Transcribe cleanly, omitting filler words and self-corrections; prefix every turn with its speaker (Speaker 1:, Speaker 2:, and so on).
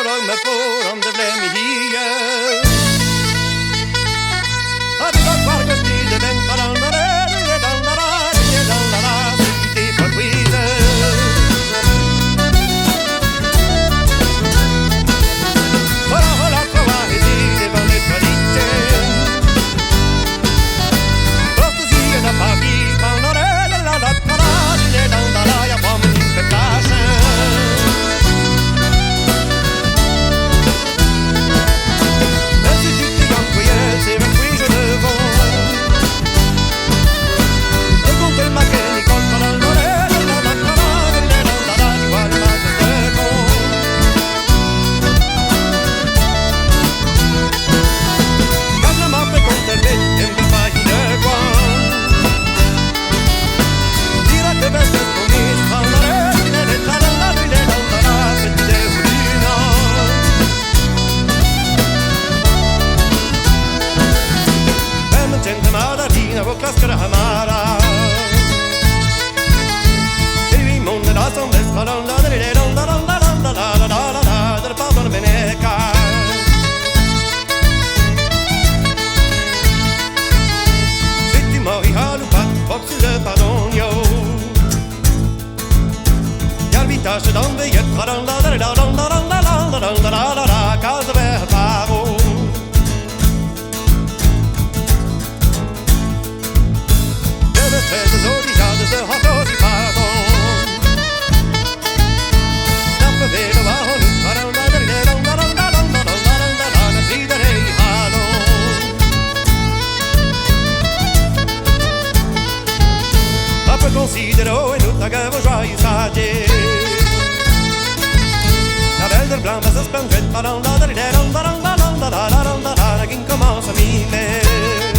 Speaker 1: dag med foran det ble med hie. Hadde gått vargers til det venta sitte på skide. For å holde på hva i det var nytt for ikke. Første siden av papirspannere, jeg var med inn på plasjen. C'est même oui je le vends. Le compte le maquet Nicole pendant le Klaskare hamara Sirvi månne da som best Der padon beneka Sitti mori halupat Voksen le pardon yo Jarvitage dan veillet Kaze ver paro Fais de originales de hot et pardon. Nappe ved og var hun videre i hallon. Nappe considero en utagave joyeux sager. La belle del blanc va se spengere, qui commence à mimer.